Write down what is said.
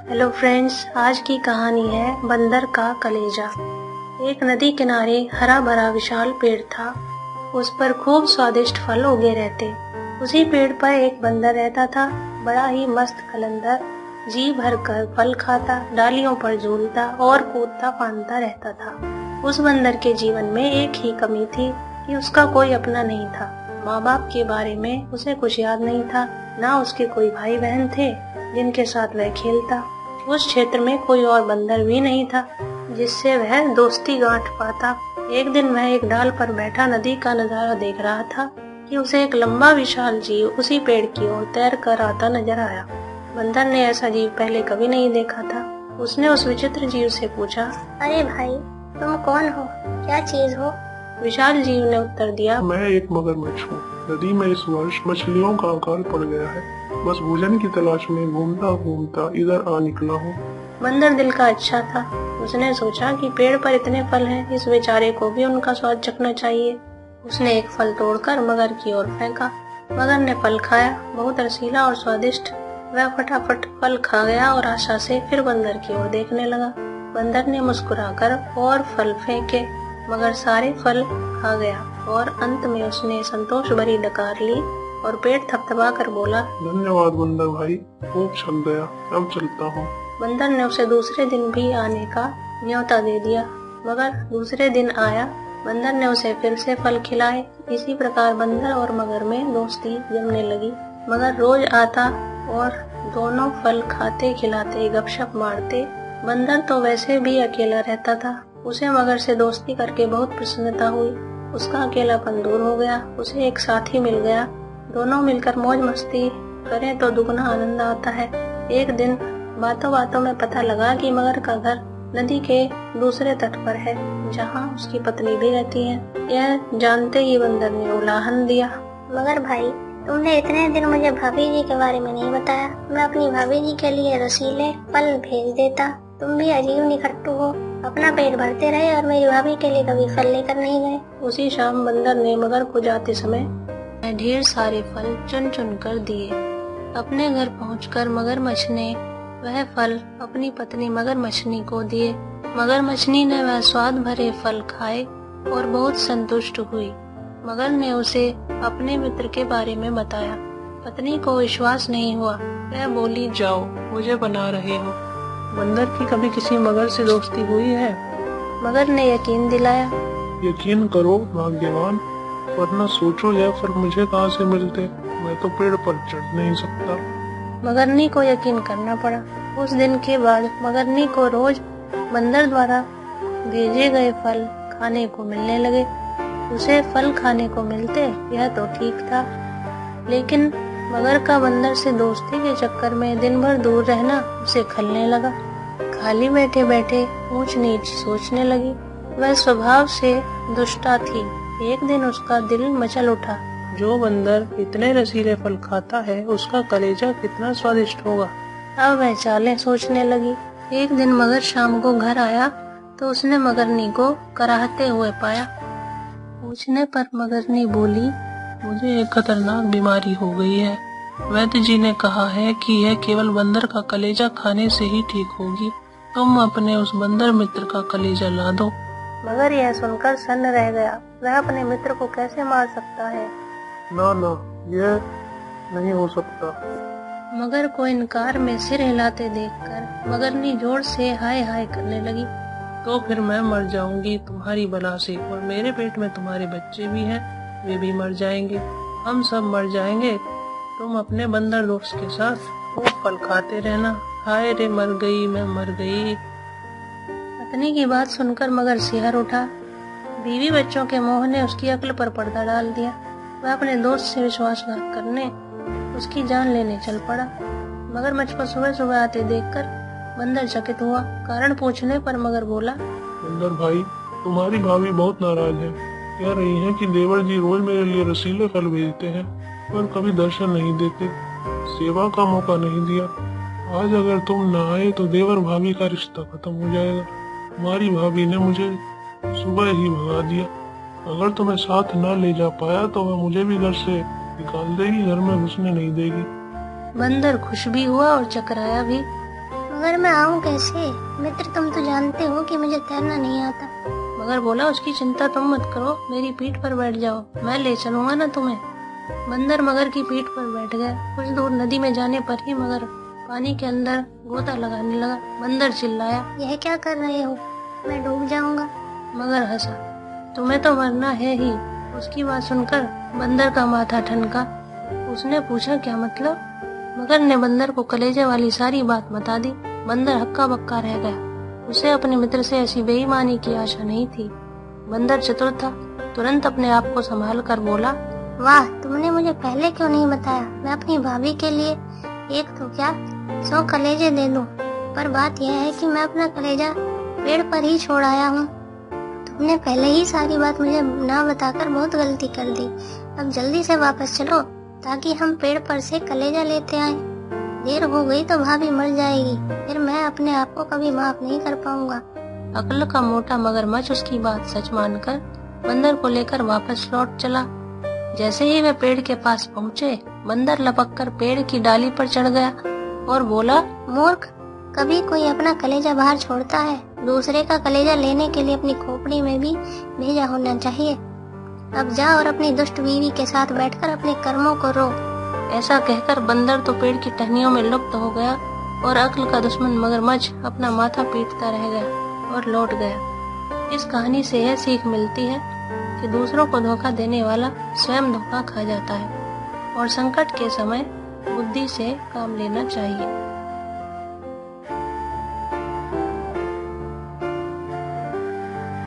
Hello friends, आज की कहानी है बंदर का कलेजा। एक नदी किनारे हरा भरा विशाल पेड़ था। उस पर खूब स्वादिष्ट फल उगे रहते। उसी पेड़ पर एक बंदर रहता था, बड़ा ही मस्त कलंदर। जी भर कर फल खाता, डालियों पर झूलता और कूदता फांदता रहता था। उस बंदर के जीवन में एक ही कमी थी कि उसका कोई अपना नहीं था। माँ बाप के बारे में उसे कुछ याद नहीं था, ना उसके कोई भाई बहन थे जिनके साथ वह खेलता। उस क्षेत्र में कोई और बंदर भी नहीं था जिससे वह दोस्ती गांठ पाता। एक दिन वह एक डाल पर बैठा नदी का नजारा देख रहा था कि उसे एक लंबा विशाल जीव उसी पेड़ की ओर तैर कर आता नजर आया। बंदर ने ऐसा जीव पहले कभी नहीं देखा था। उसने उस विचित्र जीव से पूछा, अरे भाई, तुम कौन हो? क्या चीज हो? विशाल जीव ने उत्तर दिया, मैं एक मगरमच्छ हूँ। नदी में इस वर्ष मछलियों का अकाल पड़ गया है। बस भोजन की तलाश में घूमता घूमता इधर आ निकला हूँ। बंदर दिल का अच्छा था। उसने सोचा कि पेड़ पर इतने फल हैं, इस बेचारे को भी उनका स्वाद चखना चाहिए। उसने एक फल तोड़कर मगर की ओर फेंका। मगर ने फल खाया, बहुत रसीला और स्वादिष्ट। वह फटाफट फल खा गया और आशा से फिर बंदर की ओर देखने लगा। बंदर ने मुस्कुराकर और फल फेंके, मगर सारे फल खा गया और अंत में उसने संतोष भरी डकार ली और पेट थपथपा कर बोला, धन्यवाद बंदर भाई, खूब छल गया, अब चलता हूँ। बंदर ने उसे दूसरे दिन भी आने का न्योता दे दिया। मगर दूसरे दिन आया। बंदर ने उसे फिर से फल खिलाए। इसी प्रकार बंदर और मगर में दोस्ती जमने लगी। मगर रोज आता और दोनों फल खाते खिलाते गपशप मारते। बंदर तो वैसे भी अकेला रहता था। उसे मगर से दोस्ती करके बहुत प्रसन्नता हुई। उसका अकेलापन दूर हो गया। उसे एक साथी मिल गया। दोनों मिलकर मौज मस्ती करें तो दुगना आनंद आता है। एक दिन बातों बातों में पता लगा कि मगर का घर नदी के दूसरे तट पर है, जहाँ उसकी पत्नी भी रहती है। यह जानते ही बंदर ने उलाहन दिया, मगर भाई, तुमने इतने दिन मुझे भाभी जी के बारे में नहीं बताया। मैं अपनी भाभी जी के लिए रसीले फल भेज देता। तुम भी अजीब निकट्टू हो। अपना पेट भरते रहे और मेरी भाभी के लिए कभी फल लेकर नहीं गए। उसी शाम बंदर ने मगर को जाते समय ढेर सारे फल चुन चुन कर दिए। अपने घर पहुंचकर मगरमच्छ ने वह फल अपनी पत्नी मगरमच्छनी को दिए। मगरमच्छनी ने वह स्वाद भरे फल खाए और बहुत संतुष्ट हुई। मगर ने उसे अपने मित्र के बारे में बताया। पत्नी को विश्वास नहीं हुआ। वह बोली, जाओ, मुझे बना रहे हो। बंदर की कभी किसी मगर से दोस्ती हुई है? मगर ने यकीन दिलाया, यकीन करो भाग्यवान, वरना सोचो यह फल मुझे कहाँ से मिलते। मैं तो पेड़ पर चढ़ नहीं सकता। मगरनी को यकीन करना पड़ा। उस दिन के बाद मगरनी को रोज बंदर द्वारा भेजे गए फल खाने को मिलने लगे। उसे फल खाने को मिलते, यह तो ठीक था, लेकिन मगर का बंदर से दोस्ती के चक्कर में दिन भर दूर रहना उसे खलने लगा। खाली बैठे बैठे ऊंच नीच सोचने लगी। वह स्वभाव से दुष्टा थी। एक दिन उसका दिल मचल उठा, जो बंदर इतने रसीले फल खाता है, उसका कलेजा कितना स्वादिष्ट होगा। अब वह चालें सोचने लगी। एक दिन मगर शाम को घर आया तो उसने मगरनी को कराहते हुए पाया। पूछने पर मगरनी बोली, मुझे एक खतरनाक बीमारी हो गई है। वैद्य जी ने कहा है कि यह केवल बंदर का कलेजा खाने से ही ठीक होगी। तुम अपने उस बंदर मित्र का कलेजा ला दो। मगर यह सुनकर सन्न रह गया। वह अपने मित्र को कैसे मार सकता है? ना ना, यह नहीं हो सकता। मगर को इनकार में सिर हिलाते देखकर मगरनी जोर से हाय हाय करने लगी। तो फिर मैं मर जाऊंगी तुम्हारी बला से, और मेरे पेट में तुम्हारे बच्चे भी हैं, वे भी मर जाएंगे। हम सब मर जाएंगे। तुम अपने बंदर दोस्त के साथ खूब फल खाते रहना। हाय रे, मर गई, मैं मर गई। पत्नी की बात सुनकर मगर सिहर उठा। बीवी बच्चों के मोह ने उसकी अक्ल पर पर्दा डाल दिया। वह अपने दोस्त से विश्वासघात करने उसकी जान लेने चल पड़ा। मगरमच्छ को सुबह सुबह आते देखकर बंदर चकित हुआ। कारण पूछने पर मगर बोला, बंदर भाई, तुम्हारी भाभी बहुत नाराज है। कह रही है कि देवर जी रोज मेरे लिए रसीले फल भेजते हैं, पर कभी दर्शन नहीं देते, सेवा का मौका नहीं दिया। आज अगर तुम न आए तो देवर भाभी का रिश्ता खत्म हो जाएगा। तुम्हारी भाभी ने मुझे सुबह ही भगा दिया। अगर तुम्हें साथ न ले जा पाया तो वह मुझे भी घर से निकाल देगी, घर में घुसने नहीं देगी। बंदर खुश भी हुआ और चकराया भी। मगर मैं आऊँ कैसे? मित्र, तुम तो जानते हो कि मुझे तैरना नहीं आता। मगर बोला, उसकी चिंता तुम मत करो, मेरी पीठ पर बैठ जाओ, मैं ले चलूंगा ना तुम्हें। बंदर मगर की पीठ पर बैठ गया। कुछ दूर नदी में जाने पर ही मगर पानी के अंदर गोता लगाने लगा। बंदर चिल्लाया, यह क्या कर रहे हो? मैं डूब जाऊंगा। मगर हंसा, तुम्हें तो मरना है ही। उसकी बात सुनकर बंदर का माथा ठनका। उसने पूछा, क्या मतलब? मगर ने बंदर को कलेजे वाली सारी बात बता दी। बंदर हक्का बक्का रह गया। उसे अपने मित्र से ऐसी बेईमानी की आशा नहीं थी। बंदर चतुर था, तुरंत अपने आप को संभाल कर बोला, वाह, तुमने मुझे पहले क्यों नहीं बताया? मैं अपनी भाभी के लिए एक तो क्या 100 कलेजे दे दूं। पर बात यह है कि मैं अपना कलेजा पेड़ पर ही छोड़ आया हूँ। तुमने पहले ही सारी बात मुझे ना बताकर बहुत गलती कर दी। अब जल्दी से वापस चलो ताकि हम पेड़ पर से कलेजा लेते आए। देर हो गई तो भाभी मर जाएगी, फिर मैं अपने आप को कभी माफ नहीं कर पाऊंगा। अक्ल का मोटा मगरमच्छ उसकी बात सच मानकर बंदर को लेकर वापस लौट चला। जैसे ही वे पेड़ के पास पहुँचे, बंदर लपक कर पेड़ की डाली पर चढ़ गया और बोला, मूर्ख, कभी कोई अपना कलेजा बाहर छोड़ता है? दूसरे का कलेजा लेने के लिए अपनी खोपड़ी में भी भेजा होना चाहिए। अब जा और अपनी दुष्ट बीवी के साथ बैठकर अपने कर्मों को रो। ऐसा कहकर बंदर तो पेड़ की टहनियों में लुप्त हो गया और अक्ल का दुश्मन मगरमच्छ अपना माथा पीटता रह गया और लौट गया। इस कहानी से यह सीख मिलती है कि दूसरों को धोखा देने वाला स्वयं धोखा खा जाता है और संकट के समय बुद्धि से काम लेना चाहिए।